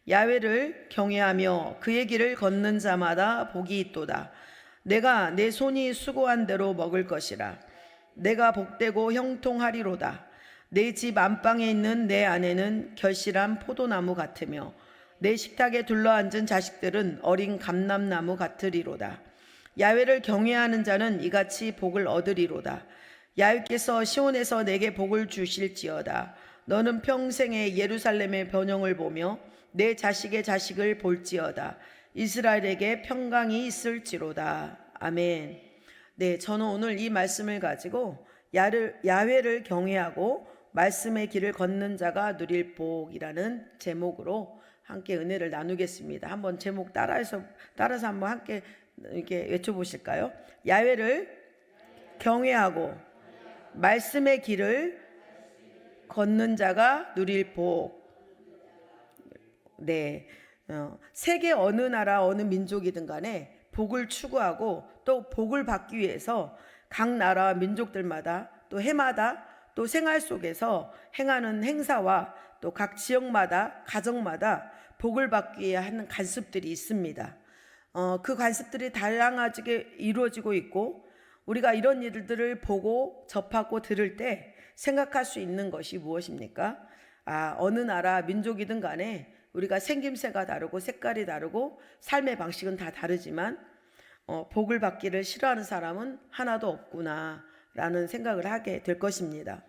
야훼를 경외하며 그의 길을 걷는 자마다 복이 있도다. 내가 내 손이 수고한 대로 먹을 것이라. 내가 복되고 형통하리로다. 내 집 안방에 있는 내 아내는 결실한 포도나무 같으며 내 식탁에 둘러앉은 자식들은 어린 감람나무 같으리로다. 야훼를 경외하는 자는 이같이 복을 얻으리로다. 야훼께서 시온에서 내게 복을 주실지어다. 너는 평생에 예루살렘의 번영을 보며 내 자식의 자식을 볼지어다. 이스라엘에게 평강이 있을지로다. 아멘. 네, 저는 오늘 이 말씀을 가지고 야훼를 경외하고 말씀의 길을 걷는 자가 누릴 복이라는 제목으로 함께 은혜를 나누겠습니다. 한번 제목 따라서 한번 함께 이렇게 외쳐보실까요? 야훼를 경외하고 말씀의 길을 걷는 자가 누릴 복. 네, 세계 어느 나라 어느 민족이든 간에 복을 추구하고 또 복을 받기 위해서 각 나라와 민족들마다 또 해마다 또 생활 속에서 행하는 행사와 또 각 지역마다 가정마다 복을 받기 위해 하는 관습들이 있습니다. 그 관습들이 다양하게 이루어지고 있고 우리가 이런 일들을 보고 접하고 들을 때 생각할 수 있는 것이 무엇입니까? 어느 나라 민족이든 간에 우리가 생김새가 다르고 색깔이 다르고 삶의 방식은 다 다르지만 복을 받기를 싫어하는 사람은 하나도 없구나 라는 생각을 하게 될 것입니다.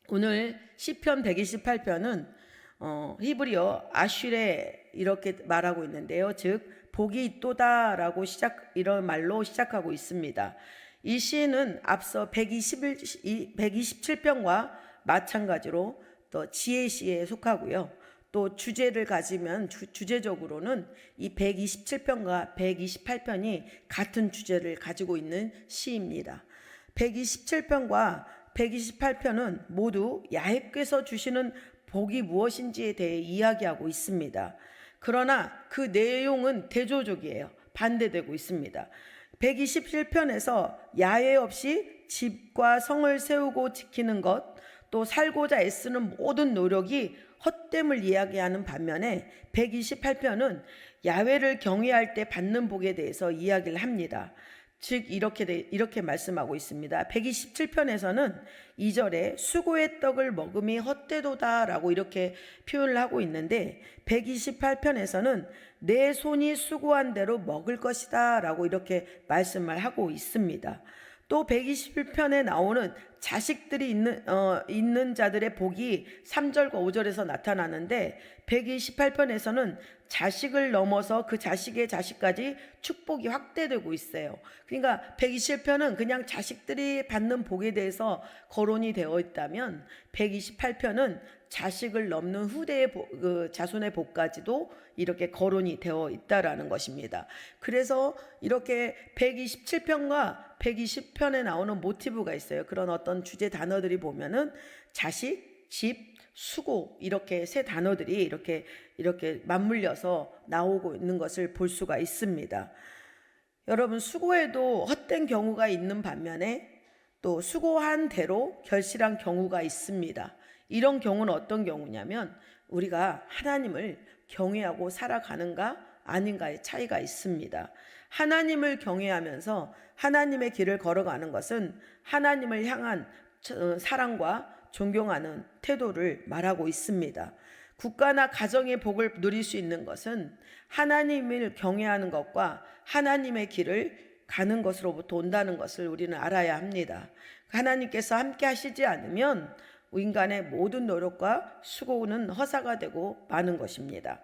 오늘 시편 128편은 히브리어 아슈레 이렇게 말하고 있는데요. 즉 복이 있도다라고 이런 말로 시작하고 있습니다. 이 시는 앞서 127편과 마찬가지로 또 지혜시에 속하고요. 또 주제를 가지면 주제적으로는 이 127편과 128편이 같은 주제를 가지고 있는 시입니다. 127편과 128편은 모두 야훼께서 주시는 복이 무엇인지에 대해 이야기하고 있습니다. 그러나 그 내용은 대조적이에요. 반대되고 있습니다. 127편에서 야훼 없이 집과 성을 세우고 지키는 것, 또 살고자 애쓰는 모든 노력이 헛됨을 이야기하는 반면에 128편은 야훼를 경외할 때 받는 복에 대해서 이야기를 합니다. 즉 이렇게 말씀하고 있습니다. 127편에서는 2절에 수고의 떡을 먹음이 헛되도다라고 이렇게 표현을 하고 있는데 128편에서는 내 손이 수고한 대로 먹을 것이다 라고 이렇게 말씀을 하고 있습니다. 또 121편에 나오는 자식들이 있는 자들의 복이 3절과 5절에서 나타나는데 128편에서는 자식을 넘어서 그 자식의 자식까지 축복이 확대되고 있어요. 그러니까 127편은 그냥 자식들이 받는 복에 대해서 거론이 되어 있다면 128편은 자식을 넘는 후대의 자손의 복까지도 이렇게 거론이 되어 있다라는 것입니다. 그래서 이렇게 127편과 120편에 나오는 모티브가 있어요. 그런 어떤 주제 단어들이 보면은 자식, 집, 수고 이렇게 세 단어들이 이렇게 맞물려서 나오고 있는 것을 볼 수가 있습니다. 여러분, 수고에도 헛된 경우가 있는 반면에 또 수고한 대로 결실한 경우가 있습니다. 이런 경우는 어떤 경우냐면 우리가 하나님을 경외하고 살아가는가 아닌가의 차이가 있습니다. 하나님을 경외하면서 하나님의 길을 걸어가는 것은 하나님을 향한 사랑과 존경하는 태도를 말하고 있습니다. 국가나 가정의 복을 누릴 수 있는 것은 하나님을 경외하는 것과 하나님의 길을 가는 것으로부터 온다는 것을 우리는 알아야 합니다. 하나님께서 함께 하시지 않으면 인간의 모든 노력과 수고는 허사가 되고 마는 것입니다.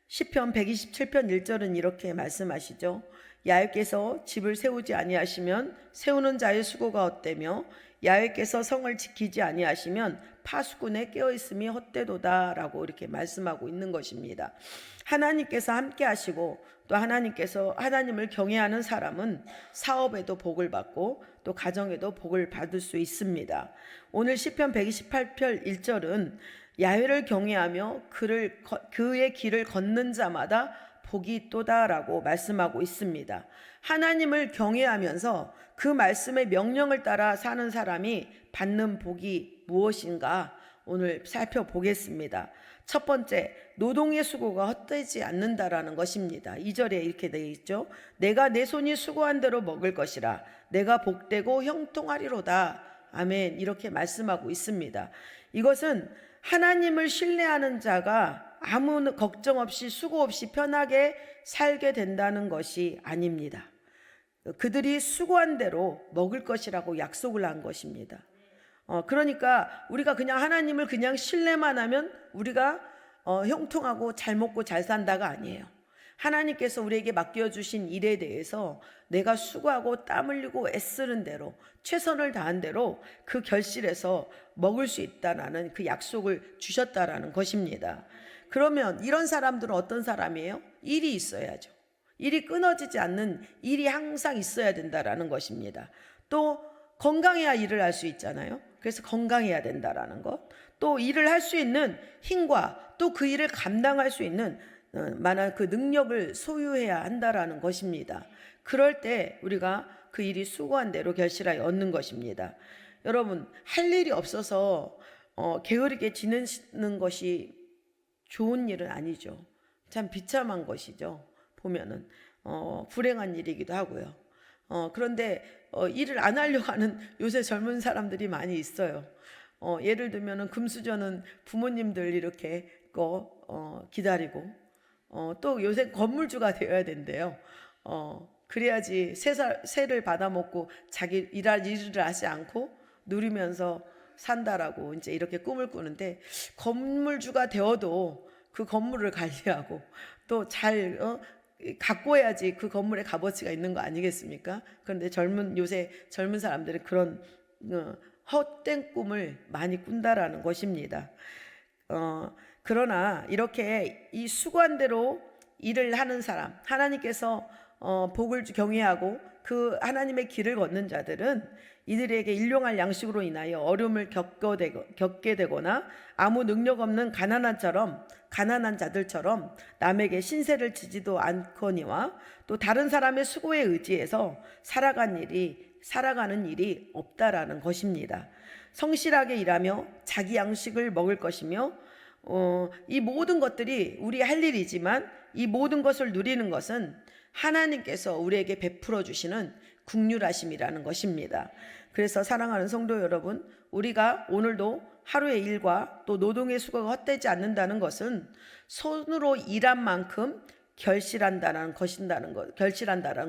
시편 127편 1절은 이렇게 말씀하시죠. 야훼께서 집을 세우지 아니하시면 세우는 자의 수고가 헛되며 야훼께서 성을 지키지 아니하시면 파수꾼의 깨어있음이 헛되도다 라고 이렇게 말씀하고 있는 것입니다. 하나님께서 함께 하시고 또 하나님을 경외하는 사람은 사업에도 복을 받고 또 가정에도 복을 받을 수 있습니다. 오늘 시편 128편 1절은 야훼를 경외하며 그의 길을 걷는 자마다 복이 있도다라고 말씀하고 있습니다. 하나님을 경외하면서 그 말씀의 명령을 따라 사는 사람이 받는 복이 무엇인가 오늘 살펴보겠습니다. 첫 번째, 노동의 수고가 헛되지 않는다라는 것입니다. 2절에 이렇게 되어 있죠. 내가 내 손이 수고한 대로 먹을 것이라. 내가 복되고 형통하리로다. 아멘. 이렇게 말씀하고 있습니다. 이것은 하나님을 신뢰하는 자가 아무 걱정 없이 수고 없이 편하게 살게 된다는 것이 아닙니다. 그들이 수고한 대로 먹을 것이라고 약속을 한 것입니다. 그러니까 우리가 그냥 하나님을 그냥 신뢰만 하면 우리가 형통하고 잘 먹고 잘 산다가 아니에요. 하나님께서 우리에게 맡겨주신 일에 대해서 내가 수고하고 땀 흘리고 애쓰는 대로 최선을 다한 대로 그 결실에서 먹을 수 있다라는 그 약속을 주셨다라는 것입니다. 그러면 이런 사람들은 어떤 사람이에요? 일이 있어야죠. 일이 끊어지지 않는 일이 항상 있어야 된다라는 것입니다. 또 건강해야 일을 할 수 있잖아요. 그래서 건강해야 된다라는 것. 또 일을 할 수 있는 힘과 또 그 일을 감당할 수 있는 만한 그 능력을 소유해야 한다라는 것입니다. 그럴 때 우리가 그 일이 수고한 대로 결실하여 얻는 것입니다. 여러분, 할 일이 없어서 게으르게 지내는 것이 좋은 일은 아니죠. 참 비참한 것이죠. 보면은 불행한 일이기도 하고요. 그런데 일을 안 하려고 하는 요새 젊은 사람들이 많이 있어요. 예를 들면은 금수저는 부모님들 이렇게 기다리고 또 요새 건물주가 되어야 된대요. 그래야지 세를 받아먹고 자기 일을 하지 않고 누리면서 산다라고 이제 이렇게 꿈을 꾸는데, 건물주가 되어도 그 건물을 관리하고 또 잘 가꿔야지 그 건물의 값어치가 있는 거 아니겠습니까? 그런데 요새 젊은 사람들은 그런 헛된 꿈을 많이 꾼다라는 것입니다. 그러나 이렇게 이 수고한 대로 일을 하는 사람, 하나님께서 복을 경외하고 그 하나님의 길을 걷는 자들은 이들에게 일용할 양식으로 인하여 어려움을 겪게 되거나 아무 능력 없는 가난한 자들처럼 남에게 신세를 지지도 않거니와 또 다른 사람의 수고에 의지해서 살아가는 일이 없다라는 것입니다. 성실하게 일하며 자기 양식을 먹을 것이며 이 모든 것들이 우리 할 일이지만 이 모든 것을 누리는 것은 하나님께서 우리에게 베풀어 주시는 긍휼하심이라는 것입니다. 그래서 사랑하는 성도 여러분, 우리가 오늘도 하루의 일과 또 노동의 수고가 헛되지 않는다는 것은 손으로 일한 만큼 결실한다는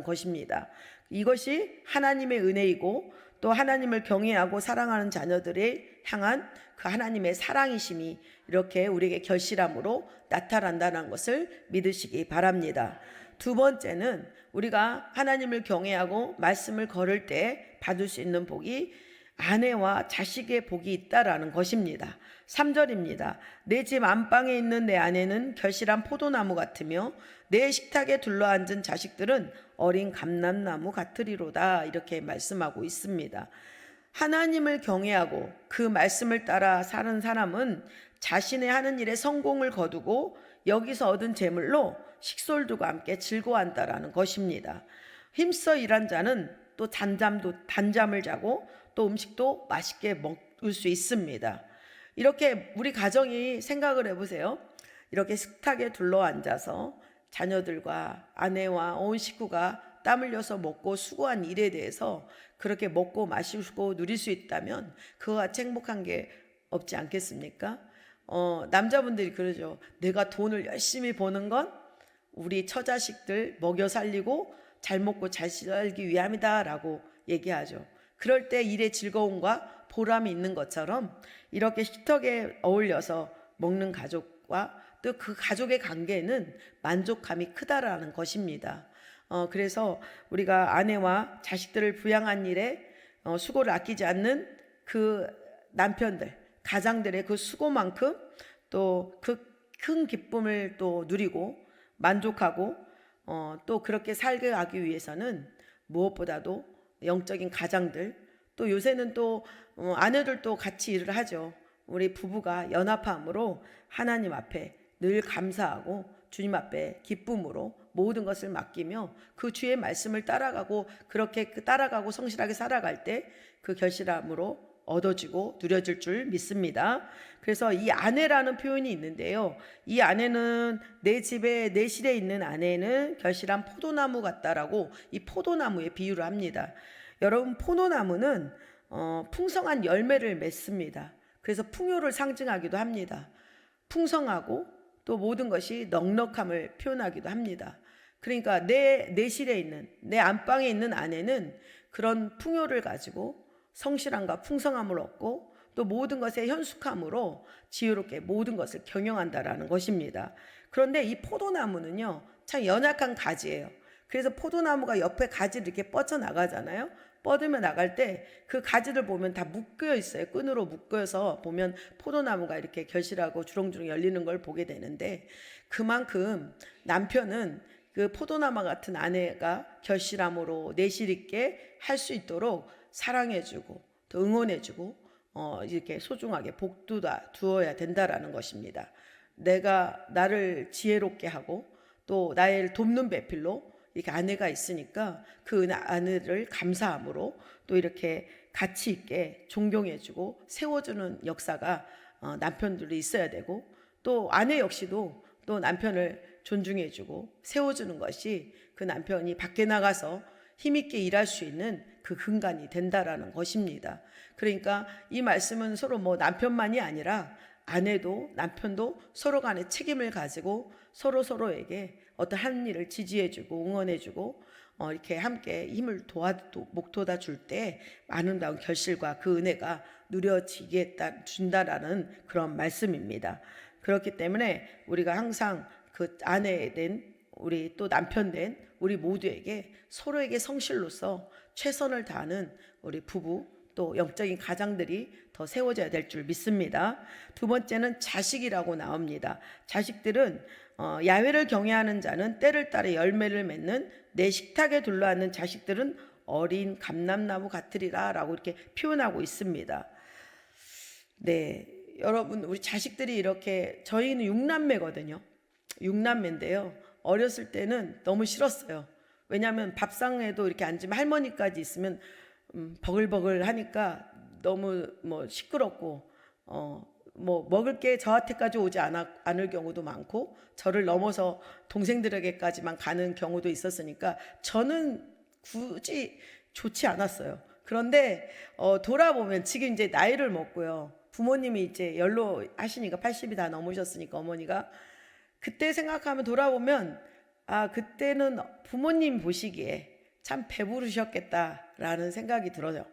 것입니다. 이것이 하나님의 은혜이고 또 하나님을 경외하고 사랑하는 자녀들에 향한 그 하나님의 사랑이심이 이렇게 우리에게 결실함으로 나타난다는 것을 믿으시기 바랍니다. 두 번째는 우리가 하나님을 경외하고 말씀을 걸을 때 받을 수 있는 복이 아내와 자식의 복이 있다라는 것입니다. 3절입니다. 내 집 안방에 있는 내 아내는 결실한 포도나무 같으며 내 식탁에 둘러앉은 자식들은 어린 감람나무 같으리로다. 이렇게 말씀하고 있습니다. 하나님을 경외하고 그 말씀을 따라 사는 사람은 자신의 하는 일에 성공을 거두고 여기서 얻은 재물로 식솔들과 함께 즐거워한다라는 것입니다. 힘써 일한 자는 또 단잠을 자고 또 음식도 맛있게 먹을 수 있습니다. 이렇게 우리 가정이 생각을 해보세요. 이렇게 식탁에 둘러앉아서 자녀들과 아내와 온 식구가 땀 흘려서 먹고 수고한 일에 대해서 그렇게 먹고 마시고 누릴 수 있다면 그와 같이 행복한 게 없지 않겠습니까? 남자분들이 그러죠. 내가 돈을 열심히 버는 건 우리 처자식들 먹여 살리고 잘 먹고 잘 살기 위함이다 라고 얘기하죠. 그럴 때 일의 즐거움과 보람이 있는 것처럼 이렇게 식탁에 어울려서 먹는 가족과 또 그 가족의 관계는 만족감이 크다라는 것입니다. 그래서 우리가 아내와 자식들을 부양한 일에 수고를 아끼지 않는 그 남편들, 가장들의 그 수고만큼 또 그 큰 기쁨을 또 누리고 만족하고 또 그렇게 살게 하기 위해서는 무엇보다도 영적인 가장들, 또 요새는 또 아내들도 같이 일을 하죠. 우리 부부가 연합함으로 하나님 앞에 늘 감사하고 주님 앞에 기쁨으로 모든 것을 맡기며 그 주의 말씀을 따라가고 그렇게 따라가고 성실하게 살아갈 때 그 결실함으로 얻어지고 누려질 줄 믿습니다. 그래서 이 아내라는 표현이 있는데요. 이 아내는 내 집에 내실에 있는 아내는 결실한 포도나무 같다라고 이 포도나무에 비유를 합니다. 여러분, 포도나무는 풍성한 열매를 맺습니다. 그래서 풍요를 상징하기도 합니다. 풍성하고 또 모든 것이 넉넉함을 표현하기도 합니다. 그러니까 내 내실에 있는, 내 안방에 있는 아내는 그런 풍요를 가지고 성실함과 풍성함을 얻고 또 모든 것에 현숙함으로 지혜롭게 모든 것을 경영한다라는 것입니다. 그런데 이 포도나무는요, 참 연약한 가지예요. 그래서 포도나무가 옆에 가지를 이렇게 뻗쳐나가잖아요. 뻗으며 나갈 때 그 가지를 보면 다 묶여 있어요. 끈으로 묶여서 보면 포도나무가 이렇게 결실하고 주렁주렁 열리는 걸 보게 되는데, 그만큼 남편은 그 포도나무 같은 아내가 결실함으로 내실 있게 할 수 있도록 사랑해주고 또 응원해주고 이렇게 소중하게 복두다 두어야 된다라는 것입니다. 내가 나를 지혜롭게 하고 또 나를 돕는 배필로 이렇게 아내가 있으니까 그 아내를 감사함으로 또 이렇게 가치 있게 존경해주고 세워주는 역사가 남편들이 있어야 되고, 또 아내 역시도 또 남편을 존중해주고 세워주는 것이 그 남편이 밖에 나가서 힘있게 일할 수 있는 그 근간이 된다라는 것입니다. 그러니까 이 말씀은 서로 남편만이 아니라 아내도 남편도 서로 간에 책임을 가지고 서로에게 어떤 한 일을 지지해주고 응원해주고 이렇게 함께 힘을 목돋아 줄 때 아름다운 결실과 그 은혜가 누려지게 준다라는 그런 말씀입니다. 그렇기 때문에 우리가 항상 그 아내 된 우리 또 남편 된 우리 모두에게 서로에게 성실로서 최선을 다하는 우리 부부 또 영적인 가장들이 더 세워져야 될 줄 믿습니다. 두 번째는 자식이라고 나옵니다. 자식들은 야훼를 경외하는 자는 때를 따라 열매를 맺는 내 식탁에 둘러앉는 자식들은 어린 감람나무 같으리라 라고 이렇게 표현하고 있습니다. 네, 여러분, 우리 자식들이 이렇게, 저희는 6남매거든요. 6남매인데요. 어렸을 때는 너무 싫었어요. 왜냐하면 밥상에도 이렇게 앉으면 할머니까지 있으면 버글버글 하니까 너무 시끄럽고 먹을 게 저한테까지 오지 않을 경우도 많고 저를 넘어서 동생들에게까지만 가는 경우도 있었으니까 저는 굳이 좋지 않았어요. 그런데 돌아보면 지금 이제 나이를 먹고요. 부모님이 이제 연로하시니까 80이 다 넘으셨으니까 어머니가 그때 생각하면 돌아보면 그때는 부모님 보시기에 참 배부르셨겠다라는 생각이 들어요.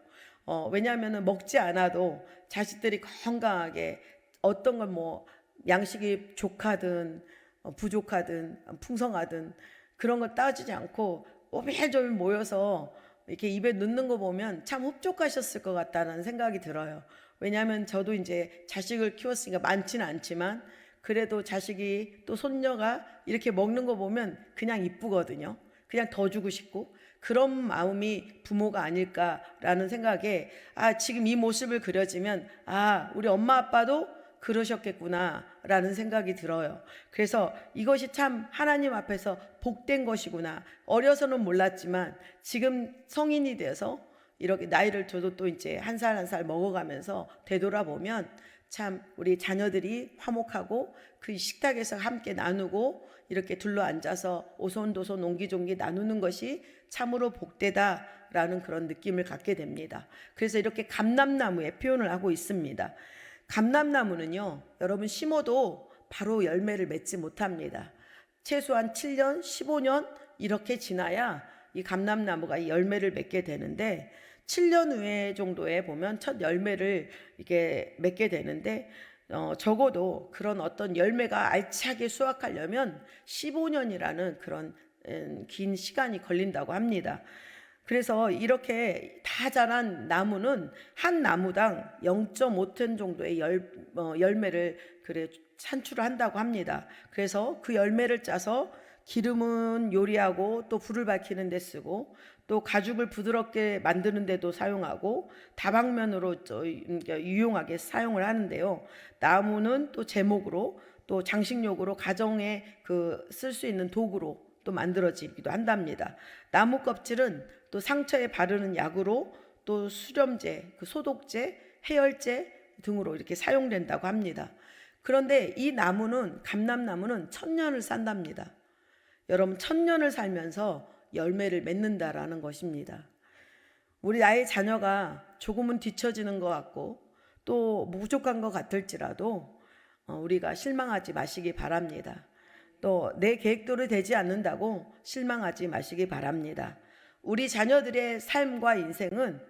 왜냐하면 먹지 않아도 자식들이 건강하게 어떤 건 양식이 족하든 부족하든 풍성하든 그런 거 따지지 않고 오밀조밀 모여서 이렇게 입에 넣는 거 보면 참 흡족하셨을 것 같다는 생각이 들어요. 왜냐하면 저도 이제 자식을 키웠으니까 많지는 않지만 그래도 자식이 또 손녀가 이렇게 먹는 거 보면 그냥 이쁘거든요. 그냥 더 주고 싶고 그런 마음이 부모가 아닐까라는 생각에 지금 이 모습을 그려지면 우리 엄마 아빠도 그러셨겠구나라는 생각이 들어요. 그래서 이것이 참 하나님 앞에서 복된 것이구나. 어려서는 몰랐지만 지금 성인이 돼서 이렇게 나이를 줘도 또 이제 한 살 한 살 먹어가면서 되돌아보면 참 우리 자녀들이 화목하고 그 식탁에서 함께 나누고 이렇게 둘러앉아서 오손도손 옹기종기 나누는 것이 참으로 복되다라는 그런 느낌을 갖게 됩니다. 그래서 이렇게 감람나무에 표현을 하고 있습니다. 감람나무는요, 여러분 심어도 바로 열매를 맺지 못합니다. 최소한 7년, 15년 이렇게 지나야 이 감람나무가 열매를 맺게 되는데 7년 후에 정도에 보면 첫 열매를 이렇게 맺게 되는데 적어도 그런 어떤 열매가 알차게 수확하려면 15년이라는 그런 긴 시간이 걸린다고 합니다. 그래서 이렇게 다 자란 나무는 한 나무당 0.5톤 정도의 열매를 산출을 한다고 합니다. 그래서 그 열매를 짜서 기름은 요리하고 또 불을 밝히는 데 쓰고 또 가죽을 부드럽게 만드는 데도 사용하고 다방면으로 유용하게 사용을 하는데요. 나무는 또 제목으로 또 장식용으로 가정에 쓸 수 있는 도구로 또 만들어지기도 한답니다. 나무 껍질은 또 상처에 바르는 약으로 또 수렴제, 소독제, 해열제 등으로 이렇게 사용된다고 합니다. 그런데 이 나무는, 감람나무는 1000년을 산답니다. 여러분, 1000년을 살면서 열매를 맺는다라는 것입니다. 우리 나의 자녀가 조금은 뒤처지는 것 같고 또 부족한 것 같을지라도 우리가 실망하지 마시기 바랍니다. 또 내 계획대로 되지 않는다고 실망하지 마시기 바랍니다. 우리 자녀들의 삶과 인생은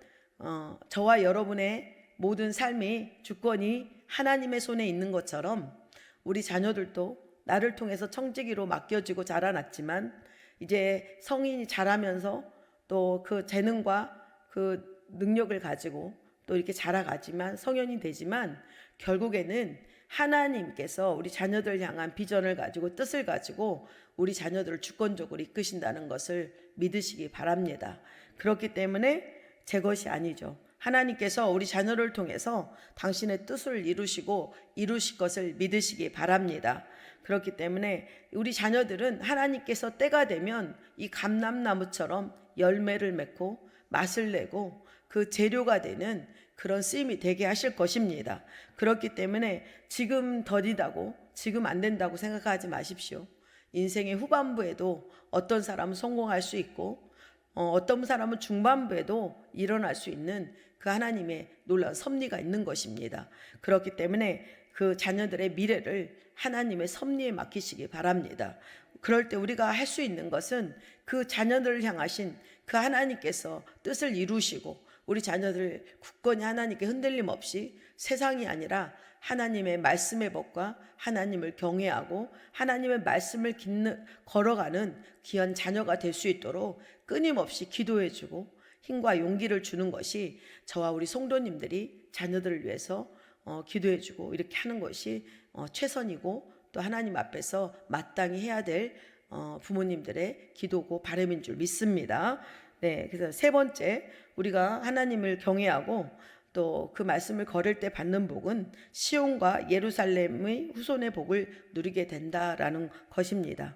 저와 여러분의 모든 삶이 주권이 하나님의 손에 있는 것처럼 우리 자녀들도 나를 통해서 청지기로 맡겨지고 자라났지만 이제 성인이 자라면서 또 그 재능과 그 능력을 가지고 또 이렇게 자라가지만 성년이 되지만 결국에는 하나님께서 우리 자녀들 향한 비전을 가지고 뜻을 가지고 우리 자녀들을 주권적으로 이끄신다는 것을 믿으시기 바랍니다. 그렇기 때문에 제 것이 아니죠. 하나님께서 우리 자녀를 통해서 당신의 뜻을 이루시고 이루실 것을 믿으시기 바랍니다. 그렇기 때문에 우리 자녀들은 하나님께서 때가 되면 이 감람나무처럼 열매를 맺고 맛을 내고 그 재료가 되는 그런 쓰임이 되게 하실 것입니다. 그렇기 때문에 지금 더디다고 지금 안 된다고 생각하지 마십시오. 인생의 후반부에도 어떤 사람은 성공할 수 있고 어떤 사람은 중반부에도 일어날 수 있는 그 하나님의 놀라운 섭리가 있는 것입니다. 그렇기 때문에 그 자녀들의 미래를 하나님의 섭리에 맡기시기 바랍니다. 그럴 때 우리가 할 수 있는 것은 그 자녀들을 향하신 그 하나님께서 뜻을 이루시고 우리 자녀들 굳건히 하나님께 흔들림 없이 세상이 아니라 하나님의 말씀의 법과 하나님을 경외하고 하나님의 말씀을 걸어가는 귀한 자녀가 될 수 있도록 끊임없이 기도해주고 힘과 용기를 주는 것이 저와 우리 성도님들이 자녀들을 위해서 기도해주고 이렇게 하는 것이 최선이고 또 하나님 앞에서 마땅히 해야 될 부모님들의 기도고 바람인 줄 믿습니다. 네, 그래서 세 번째, 우리가 하나님을 경외하고 또 그 말씀을 걸을 때 받는 복은 시온과 예루살렘의 후손의 복을 누리게 된다라는 것입니다.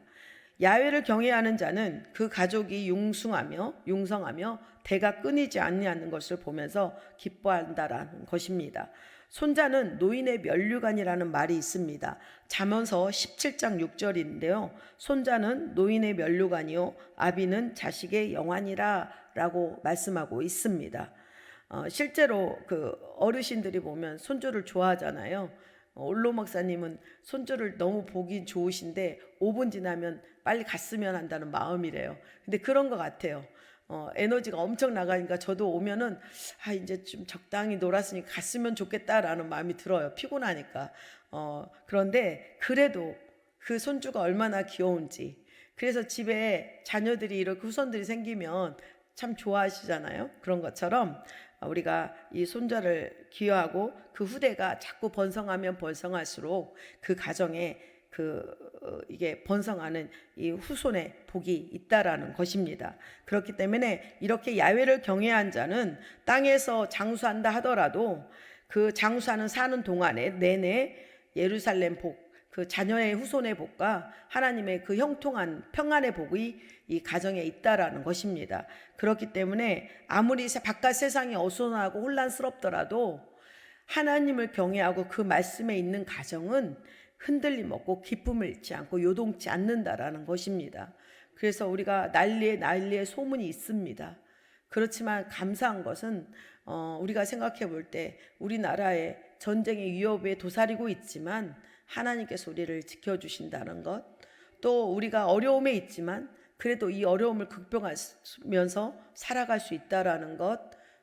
야훼를 경외하는 자는 그 가족이 융성하며 대가 끊이지 아니하는 것을 보면서 기뻐한다라는 것입니다. 손자는 노인의 면류관이라는 말이 있습니다. 잠언서 17장 6절인데요. 손자는 노인의 면류관이요 아비는 자식의 영환이라 라고 말씀하고 있습니다. 실제로 그 어르신들이 보면 손주를 좋아하잖아요. 올로 목사님은 손주를 너무 보기 좋으신데 5분 지나면 빨리 갔으면 한다는 마음이래요. 근데 그런 것 같아요. 에너지가 엄청 나가니까 저도 오면은 이제 좀 적당히 놀았으니까 갔으면 좋겠다라는 마음이 들어요. 피곤하니까. 그런데 그래도 그 손주가 얼마나 귀여운지. 그래서 집에 자녀들이 이렇게 후손들이 생기면 참 좋아하시잖아요. 그런 것처럼 우리가 이 손자를 기여하고 그 후대가 자꾸 번성하면 번성할수록 그 가정에 이게 번성하는 이 후손의 복이 있다라는 것입니다. 그렇기 때문에 이렇게 야훼를 경외한 자는 땅에서 장수한다 하더라도 그 장수하는 사는 동안에 내내 예루살렘 복, 그 자녀의 후손의 복과 하나님의 그 형통한 평안의 복이 이 가정에 있다라는 것입니다. 그렇기 때문에 아무리 바깥 세상이 어수선하고 혼란스럽더라도 하나님을 경외하고 그 말씀에 있는 가정은 흔들림 없고 기쁨을 잃지 않고 요동치 않는다라는 것입니다. 그래서 우리가 난리에 소문이 있습니다. 그렇지만 감사한 것은 우리가 생각해 볼 때 우리나라에 전쟁의 위협에 도사리고 있지만 하나님께서 우리를 지켜주신다는 것, 또 우리가 어려움에 있지만 그래도 이 어려움을 극복하면서 살아갈 수 있다라는 것,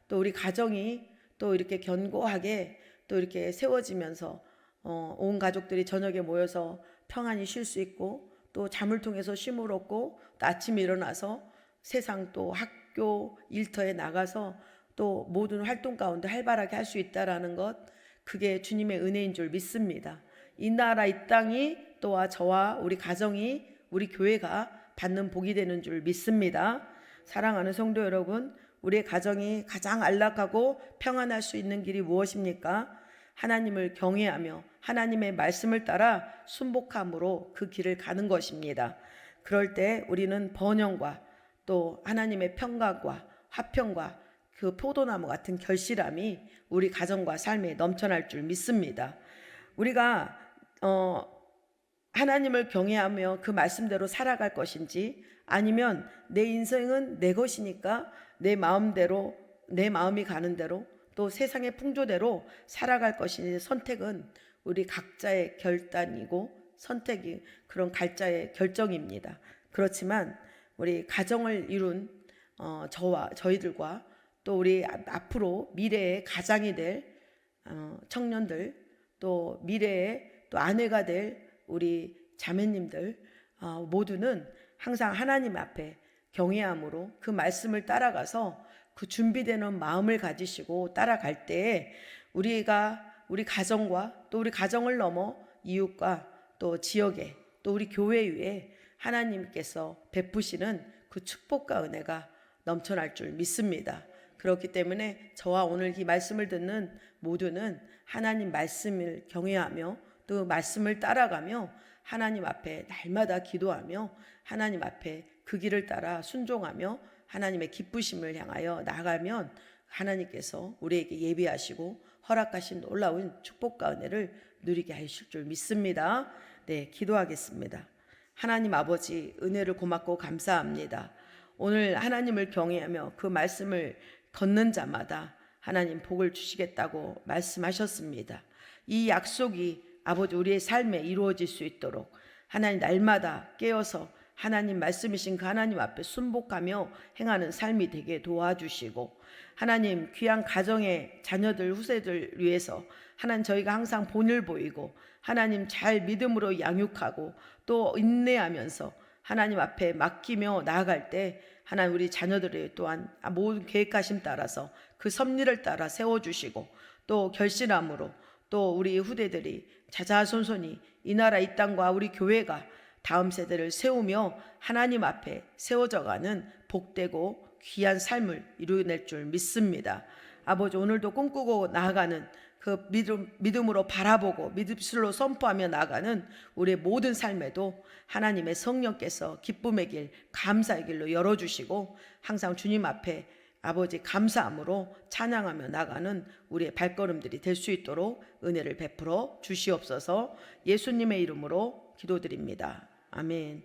또 우리 가정이 또 이렇게 견고하게 또 이렇게 세워지면서 온 가족들이 저녁에 모여서 평안히 쉴 수 있고 또 잠을 통해서 쉼을 얻고 또 아침에 일어나서 세상 또 학교 일터에 나가서 또 모든 활동 가운데 활발하게 할 수 있다라는 것, 그게 주님의 은혜인 줄 믿습니다. 이 나라 이 땅이 또한 저와 우리 가정이 우리 교회가 받는 복이 되는 줄 믿습니다. 사랑하는 성도 여러분, 우리의 가정이 가장 안락하고 평안할 수 있는 길이 무엇입니까? 하나님을 경외하며 하나님의 말씀을 따라 순복함으로 그 길을 가는 것입니다. 그럴 때 우리는 번영과 또 하나님의 평강과 화평과 그 포도나무 같은 결실함이 우리 가정과 삶에 넘쳐날 줄 믿습니다. 우리가 하나님을 경외하며 그 말씀대로 살아갈 것인지, 아니면 내 인생은 내 것이니까 내 마음대로, 내 마음이 가는 대로, 또 세상의 풍조대로 살아갈 것인지, 선택은 우리 각자의 결단이고 선택이 그런 각자의 결정입니다. 그렇지만 우리 가정을 이룬 저와 저희들과 또 우리 앞으로 미래의 가장이 될 청년들, 또 미래의 또 아내가 될 우리 자매님들 모두는 항상 하나님 앞에 경외함으로 그 말씀을 따라가서 그 준비되는 마음을 가지시고 따라갈 때에 우리가 우리 가정과 또 우리 가정을 넘어 이웃과 또 지역에 또 우리 교회 위에 하나님께서 베푸시는 그 축복과 은혜가 넘쳐날 줄 믿습니다. 그렇기 때문에 저와 오늘 이 말씀을 듣는 모두는 하나님 말씀을 경외하며 또 말씀을 따라가며 하나님 앞에 날마다 기도하며 하나님 앞에 그 길을 따라 순종하며 하나님의 기쁘심을 향하여 나가면 하나님께서 우리에게 예비하시고 허락하신 놀라운 축복과 은혜를 누리게 하실 줄 믿습니다. 네, 기도하겠습니다. 하나님 아버지, 은혜를 고맙고 감사합니다. 오늘 하나님을 경외하며 그 말씀을 걷는 자마다 하나님 복을 주시겠다고 말씀하셨습니다. 이 약속이 아버지 우리의 삶에 이루어질 수 있도록 하나님 날마다 깨어서 하나님 말씀이신 그 하나님 앞에 순복하며 행하는 삶이 되게 도와주시고, 하나님 귀한 가정의 자녀들 후세들 위해서 하나님 저희가 항상 본을 보이고 하나님 잘 믿음으로 양육하고 또 인내하면서 하나님 앞에 맡기며 나아갈 때 하나님 우리 자녀들이 또한 모든 계획하심 따라서 그 섭리를 따라 세워주시고, 또 결실함으로 또 우리 후대들이 자자손손이 이 나라 이 땅과 우리 교회가 다음 세대를 세우며 하나님 앞에 세워져가는 복되고 귀한 삶을 이루어낼 줄 믿습니다. 아버지, 오늘도 꿈꾸고 나아가는 그 믿음으로 바라보고 믿음으로 선포하며 나아가는 우리의 모든 삶에도 하나님의 성령께서 기쁨의 길, 감사의 길로 열어주시고 항상 주님 앞에 아버지 감사함으로 찬양하며 나가는 우리의 발걸음들이 될 수 있도록 은혜를 베풀어 주시옵소서. 예수님의 이름으로 기도드립니다. 아멘.